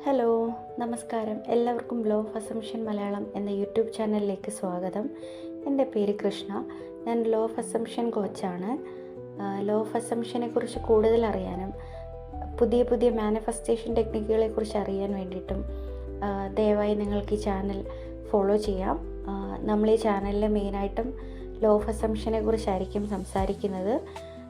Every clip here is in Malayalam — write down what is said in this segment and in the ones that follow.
ഹലോ, നമസ്കാരം. എല്ലാവർക്കും ലോ ഓഫ് അസംഷൻ മലയാളം എന്ന യൂട്യൂബ് ചാനലിലേക്ക് സ്വാഗതം. എൻ്റെ പേര് കൃഷ്ണ. ഞാൻ ലോ ഓഫ് അസംഷൻ കോച്ചാണ്. ലോ ഓഫ് അസംഷനെ കുറിച്ച് കൂടുതൽ അറിയാനും പുതിയ പുതിയ മാനിഫെസ്റ്റേഷൻ ടെക്നിക്കുകളെ കുറിച്ച് അറിയാൻ വേണ്ടിയിട്ടും ദയവായി നിങ്ങൾക്ക് ഈ ചാനൽ ഫോളോ ചെയ്യാം. നമ്മൾ ഈ ചാനലിൽ മെയിനായിട്ടും ലോ ഓഫ് അസംഷനെ കുറിച്ചായിരിക്കും സംസാരിക്കുന്നത്.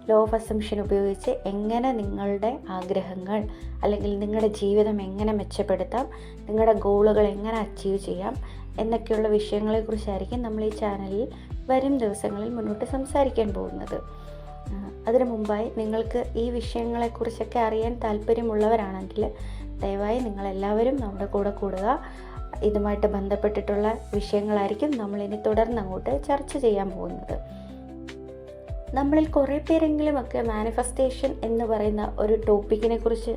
ലോ ഓഫ് അസംഷൻ ഉപയോഗിച്ച് എങ്ങനെ നിങ്ങളുടെ ആഗ്രഹങ്ങൾ അല്ലെങ്കിൽ നിങ്ങളുടെ ജീവിതം എങ്ങനെ മെച്ചപ്പെടുത്താം, നിങ്ങളുടെ ഗോളുകൾ എങ്ങനെ അച്ചീവ് ചെയ്യാം എന്നൊക്കെയുള്ള വിഷയങ്ങളെക്കുറിച്ചായിരിക്കും നമ്മൾ ഈ ചാനലിൽ വരും ദിവസങ്ങളിൽ മുന്നോട്ട് സംസാരിക്കാൻ പോകുന്നത്. അതിനു മുമ്പായി നിങ്ങൾക്ക് ഈ വിഷയങ്ങളെക്കുറിച്ചൊക്കെ അറിയാൻ താല്പര്യമുള്ളവരാണെങ്കിൽ ദയവായി നിങ്ങളെല്ലാവരും നമ്മുടെ കൂടെ കൂടുക. ഇതുമായിട്ട് ബന്ധപ്പെട്ടിട്ടുള്ള വിഷയങ്ങളായിരിക്കും നമ്മളിനി തുടർന്നങ്ങോട്ട് ചർച്ച ചെയ്യാൻ പോകുന്നത്. നമ്മളിൽ കുറേ പേരെങ്കിലുമൊക്കെ മാനിഫെസ്റ്റേഷൻ എന്ന് പറയുന്ന ഒരു ടോപ്പിക്കിനെ കുറിച്ച്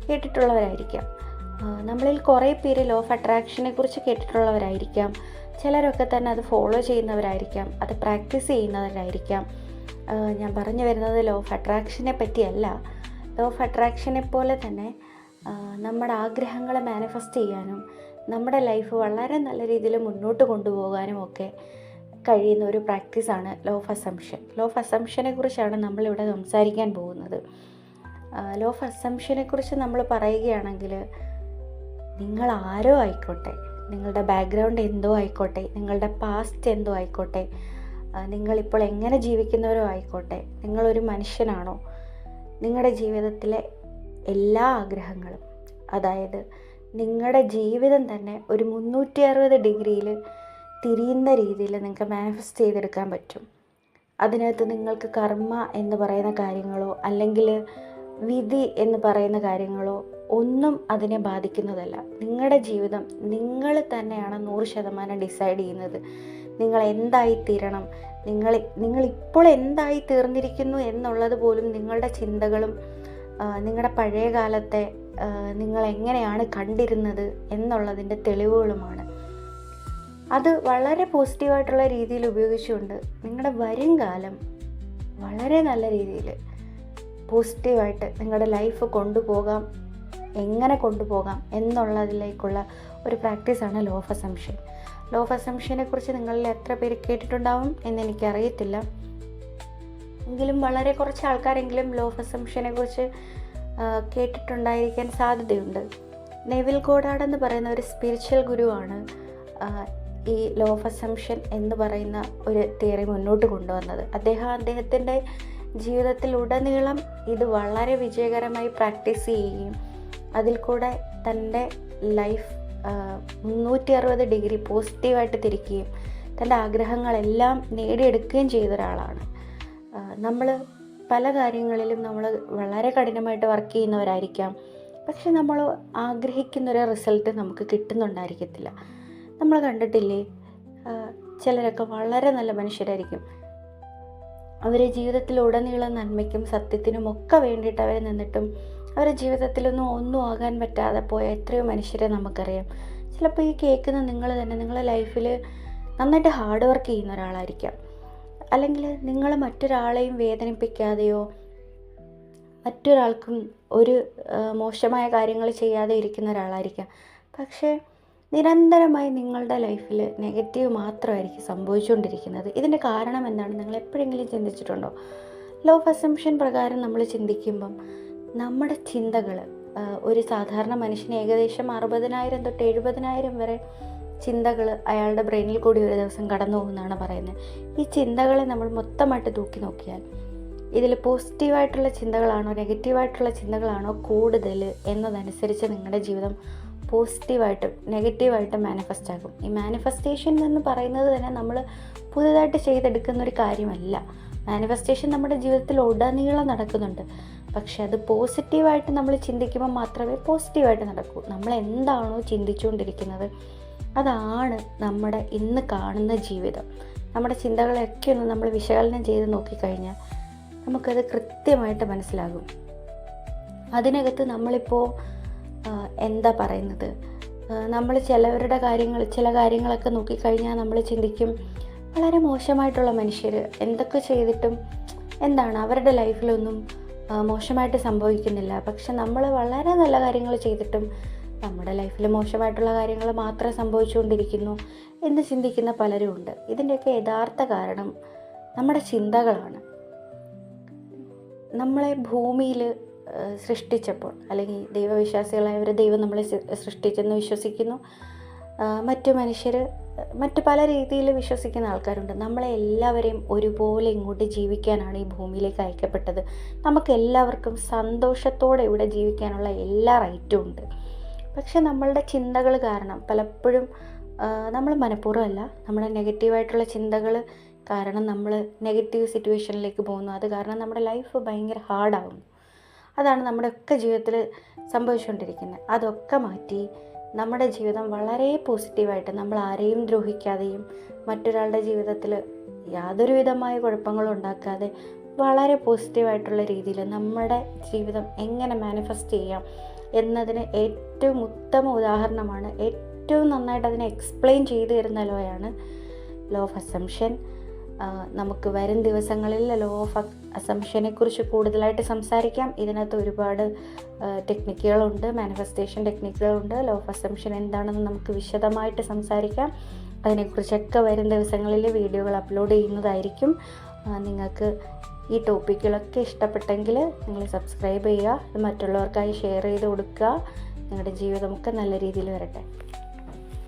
കേട്ടിട്ടുള്ളവരായിരിക്കാം. നമ്മളിൽ കുറേ പേര് ലോ ഓഫ് അട്രാക്ഷനെ കുറിച്ച് കേട്ടിട്ടുള്ളവരായിരിക്കാം. ചിലരൊക്കെ തന്നെ അത് ഫോളോ ചെയ്യുന്നവരായിരിക്കാം, അത് പ്രാക്ടീസ് ചെയ്യുന്നവരായിരിക്കാം. ഞാൻ പറഞ്ഞു വരുന്നത് ലോ ഓഫ് അട്രാക്ഷനെ പറ്റിയല്ല. ലോ ഓഫ് അട്രാക്ഷനെ പോലെ തന്നെ നമ്മുടെ ആഗ്രഹങ്ങളെ മാനിഫെസ്റ്റ് ചെയ്യാനും നമ്മുടെ ലൈഫ് വളരെ നല്ല രീതിയിൽ മുന്നോട്ട് കൊണ്ടുപോകാനും ഒക്കെ കഴിയുന്ന ഒരു പ്രാക്ടീസാണ് law of assumption. Law of അസംഷനെ കുറിച്ചാണ് നമ്മളിവിടെ സംസാരിക്കാൻ പോകുന്നത്. ലോ ഓഫ് അസംഷനെ കുറിച്ച് നമ്മൾ പറയുകയാണെങ്കിൽ, നിങ്ങൾ ആരോ ആയിക്കോട്ടെ, നിങ്ങളുടെ ബാക്ക്ഗ്രൗണ്ട് എന്തോ ആയിക്കോട്ടെ, നിങ്ങളുടെ പാസ്റ്റ് എന്തോ ആയിക്കോട്ടെ, നിങ്ങളിപ്പോൾ എങ്ങനെ ജീവിക്കുന്നവരോ ആയിക്കോട്ടെ, നിങ്ങളൊരു മനുഷ്യനാണോ, നിങ്ങളുടെ ജീവിതത്തിലെ എല്ലാ ആഗ്രഹങ്ങളും, അതായത് നിങ്ങളുടെ ജീവിതം തന്നെ ഒരു 360 ഡിഗ്രിയിൽ തിരിയുന്ന രീതിയിൽ നിങ്ങൾക്ക് മാനിഫെസ്റ്റ് ചെയ്തെടുക്കാൻ പറ്റും. അതിനകത്ത് നിങ്ങൾക്ക് കർമ്മ എന്ന് പറയുന്ന കാര്യങ്ങളോ അല്ലെങ്കിൽ വിധി എന്ന് പറയുന്ന കാര്യങ്ങളോ ഒന്നും അതിനെ ബാധിക്കുന്നതല്ല. നിങ്ങളുടെ ജീവിതം നിങ്ങൾ തന്നെയാണ് 100% ഡിസൈഡ് ചെയ്യുന്നത്. നിങ്ങൾ എന്തായിത്തീരണം, നിങ്ങളിപ്പോൾ എന്തായി തീർന്നിരിക്കുന്നു എന്നുള്ളത് പോലും നിങ്ങളുടെ ചിന്തകളും നിങ്ങളുടെ പഴയ കാലത്തെ നിങ്ങൾ എങ്ങനെയാണ് കണ്ടിരുന്നത് എന്നുള്ളതിൻ്റെ തെളിവുകളുമാണ്. അത് വളരെ പോസിറ്റീവായിട്ടുള്ള രീതിയിൽ ഉപയോഗിച്ചുകൊണ്ട് നിങ്ങളുടെ വരും കാലം വളരെ നല്ല രീതിയിൽ പോസിറ്റീവായിട്ട് നിങ്ങളുടെ ലൈഫ് കൊണ്ടുപോകാം, എങ്ങനെ കൊണ്ടുപോകാം എന്നുള്ളതിലേക്കുള്ള ഒരു പ്രാക്ടീസാണ് law of assumption. Law of അസംഷനെ കുറിച്ച് നിങ്ങളിൽ എത്ര പേര് കേട്ടിട്ടുണ്ടാവും എന്നെനിക്കറിയത്തില്ല. എങ്കിലും വളരെ കുറച്ച് ആൾക്കാരെങ്കിലും ലോ ഓഫ് അസംഷനെ കുറിച്ച് കേട്ടിട്ടുണ്ടായിരിക്കാൻ സാധ്യതയുണ്ട്. നെവിൽ ഗോഡാർഡ് എന്ന് പറയുന്ന ഒരു സ്പിരിച്വൽ ഗുരുവാണ് ഈ ലോ ഓഫ് അസംഷൻ എന്ന് പറയുന്ന ഒരു തിയറി മുന്നോട്ട് കൊണ്ടുവന്നത്. അദ്ദേഹത്തിൻ്റെ ജീവിതത്തിലുടനീളം ഇത് വളരെ വിജയകരമായി പ്രാക്ടീസ് ചെയ്യുകയും അതിൽ കൂടെ തൻ്റെ ലൈഫ് 360 ഡിഗ്രി പോസിറ്റീവായിട്ട് തിരിക്കുകയും തൻ്റെ ആഗ്രഹങ്ങളെല്ലാം നേടിയെടുക്കുകയും ചെയ്ത ഒരാളാണ്. നമ്മൾ പല കാര്യങ്ങളിലും നമ്മൾ വളരെ കഠിനമായിട്ട് വർക്ക് ചെയ്യുന്നവരായിരിക്കാം, പക്ഷെ നമ്മൾ ആഗ്രഹിക്കുന്നൊരു റിസൾട്ട് നമുക്ക് കിട്ടുന്നുണ്ടായിരിക്കത്തില്ല. നമ്മൾ കണ്ടിട്ടില്ലേ, ചിലരൊക്കെ വളരെ നല്ല മനുഷ്യരായിരിക്കും. അവരെ ജീവിതത്തിലുടനീളം നന്മയ്ക്കും സത്യത്തിനും ഒക്കെ വേണ്ടിയിട്ട് അവർ നിന്നിട്ടും അവരുടെ ജീവിതത്തിലൊന്നും ആകാൻ പറ്റാതെ പോയ എത്രയോ മനുഷ്യരെ നമുക്കറിയാം. ചിലപ്പോൾ ഈ കേൾക്കുന്ന നിങ്ങൾ തന്നെ നിങ്ങളുടെ ലൈഫിൽ നന്നായിട്ട് ഹാർഡ് വർക്ക് ചെയ്യുന്ന ഒരാളായിരിക്കാം, അല്ലെങ്കിൽ നിങ്ങൾ മറ്റൊരാളെയും വേദനിപ്പിക്കാതെയോ മറ്റൊരാൾക്കും ഒരു മോശമായ കാര്യങ്ങൾ ചെയ്യാതെ ഇരിക്കുന്ന ഒരാളായിരിക്കാം. പക്ഷേ നിരന്തരമായി നിങ്ങളുടെ ലൈഫിൽ നെഗറ്റീവ് മാത്രമായിരിക്കും സംഭവിച്ചുകൊണ്ടിരിക്കുന്നത്. ഇതിൻ്റെ കാരണം എന്താണ്, നിങ്ങൾ എപ്പോഴെങ്കിലും ചിന്തിച്ചിട്ടുണ്ടോ? ലോ ഓഫ് അസംഷൻ പ്രകാരം നമ്മൾ ചിന്തിക്കുമ്പം നമ്മുടെ ചിന്തകൾ, ഒരു സാധാരണ മനുഷ്യന് ഏകദേശം 60,000 തൊട്ട് 70,000 വരെ ചിന്തകൾ അയാളുടെ ബ്രെയിനിൽ കൂടി ഒരു ദിവസം കടന്നു പോകുമെന്നാണ് പറയുന്നത്. ഈ ചിന്തകളെ നമ്മൾ മൊത്തമായിട്ട് തൂക്കി നോക്കിയാൽ ഇതിൽ പോസിറ്റീവായിട്ടുള്ള ചിന്തകളാണോ നെഗറ്റീവായിട്ടുള്ള ചിന്തകളാണോ കൂടുതൽ എന്നതനുസരിച്ച് നിങ്ങളുടെ ജീവിതം പോസിറ്റീവായിട്ടും നെഗറ്റീവായിട്ടും മാനിഫെസ്റ്റ് ആകും. ഈ മാനിഫെസ്റ്റേഷൻ എന്ന് പറയുന്നത് തന്നെ നമ്മൾ പുതുതായിട്ട് ചെയ്തെടുക്കുന്ന ഒരു കാര്യമല്ല. മാനിഫെസ്റ്റേഷൻ നമ്മുടെ ജീവിതത്തിൽ ഉടനീളം നടക്കുന്നുണ്ട്. പക്ഷെ അത് പോസിറ്റീവായിട്ട് നമ്മൾ ചിന്തിക്കുമ്പോൾ മാത്രമേ പോസിറ്റീവായിട്ട് നടക്കൂ. നമ്മൾ എന്താണോ ചിന്തിച്ചുകൊണ്ടിരിക്കുന്നത് അതാണ് നമ്മുടെ ഇന്ന് കാണുന്ന ജീവിതം. നമ്മുടെ ചിന്തകളെയൊക്കെ ഒന്ന് നമ്മൾ വിശകലനം ചെയ്ത് നോക്കിക്കഴിഞ്ഞാൽ നമുക്കത് കൃത്യമായിട്ട് മനസ്സിലാകും. അതിനകത്ത് നമ്മളിപ്പോൾ എന്താ പറയുന്നത്, നമ്മൾ ചില കാര്യങ്ങളൊക്കെ നോക്കിക്കഴിഞ്ഞാൽ നമ്മൾ ചിന്തിക്കും, വളരെ മോശമായിട്ടുള്ള മനുഷ്യർ എന്തൊക്കെ ചെയ്തിട്ടും എന്താണ് അവരുടെ ലൈഫിലൊന്നും മോശമായിട്ട് സംഭവിക്കുന്നില്ല. പക്ഷെ നമ്മൾ വളരെ നല്ല കാര്യങ്ങൾ ചെയ്തിട്ടും നമ്മുടെ ലൈഫിൽ മോശമായിട്ടുള്ള കാര്യങ്ങൾ മാത്രം സംഭവിച്ചുകൊണ്ടിരിക്കുന്നു എന്ന് ചിന്തിക്കുന്ന പലരും ഉണ്ട്. ഇതിൻ്റെയൊക്കെ യഥാർത്ഥ കാരണം നമ്മുടെ ചിന്തകളാണ്. നമ്മളെ ഭൂമിയിൽ സൃഷ്ടിച്ചപ്പോൾ, അല്ലെങ്കിൽ ദൈവവിശ്വാസികളായവർ ദൈവം നമ്മളെ സൃഷ്ടിച്ചെന്ന് വിശ്വസിക്കുന്നു. മറ്റു മനുഷ്യർ മറ്റു പല രീതിയിൽ വിശ്വസിക്കുന്ന ആൾക്കാരുണ്ട്. നമ്മളെ എല്ലാവരെയും ഒരുപോലെ ഇങ്ങോട്ട് ജീവിക്കാനാണ് ഈ ഭൂമിയിലേക്ക് അയക്കപ്പെട്ടത്. നമുക്ക് എല്ലാവർക്കും സന്തോഷത്തോടെ ഇവിടെ ജീവിക്കാനുള്ള എല്ലാ റൈറ്റും ഉണ്ട്. പക്ഷെ നമ്മളുടെ ചിന്തകൾ കാരണം പലപ്പോഴും നമ്മൾ മനഃപൂർവ്വമല്ല, നമ്മുടെ നെഗറ്റീവായിട്ടുള്ള ചിന്തകൾ കാരണം നമ്മൾ നെഗറ്റീവ് സിറ്റുവേഷനിലേക്ക് പോകുന്നു. അത് കാരണം നമ്മുടെ ലൈഫ് ഭയങ്കര ഹാർഡാകുന്നു. അതാണ് നമ്മുടെയൊക്കെ ജീവിതത്തിൽ സംഭവിച്ചുകൊണ്ടിരിക്കുന്നത്. അതൊക്കെ മാറ്റി നമ്മുടെ ജീവിതം വളരെ പോസിറ്റീവായിട്ട്, നമ്മൾ ആരെയും ദ്രോഹിക്കാതെയും മറ്റൊരാളുടെ ജീവിതത്തിൽ യാതൊരു വിധമായ കുഴപ്പങ്ങളും ഉണ്ടാക്കാതെ വളരെ പോസിറ്റീവായിട്ടുള്ള രീതിയിൽ നമ്മുടെ ജീവിതം എങ്ങനെ മാനിഫെസ്റ്റ് ചെയ്യാം എന്നതിന് ഏറ്റവും ഉത്തമ ഉദാഹരണമാണ്, ഏറ്റവും നന്നായിട്ട് അതിനെ എക്സ്പ്ലെയിൻ ചെയ്തു തരുന്ന ലോയാണ് ലോ ഓഫ് അസംഷൻ. നമുക്ക് വരും ദിവസങ്ങളിൽ ലോ ഓഫ് അസംഷനെ കുറിച്ച് കൂടുതലായിട്ട് സംസാരിക്കാം. ഇതിനകത്ത് ഒരുപാട് ടെക്നിക്കുകളുണ്ട്, മാനിഫെസ്റ്റേഷൻ ടെക്നിക്കുകളുണ്ട്. ലോ ഓഫ് അസംഷൻ എന്താണെന്ന് നമുക്ക് വിശദമായിട്ട് സംസാരിക്കാം. അതിനെക്കുറിച്ചൊക്കെ വരും ദിവസങ്ങളിൽ വീഡിയോകൾ അപ്ലോഡ് ചെയ്യുന്നതായിരിക്കും. നിങ്ങൾക്ക് ഈ ടോപ്പിക്കുകളൊക്കെ ഇഷ്ടപ്പെട്ടെങ്കിൽ നിങ്ങൾ സബ്സ്ക്രൈബ് ചെയ്യുക, മറ്റുള്ളവർക്കായി ഷെയർ ചെയ്ത് കൊടുക്കുക. നിങ്ങളുടെ ജീവിതമൊക്കെ നല്ല രീതിയിൽ വരട്ടെ.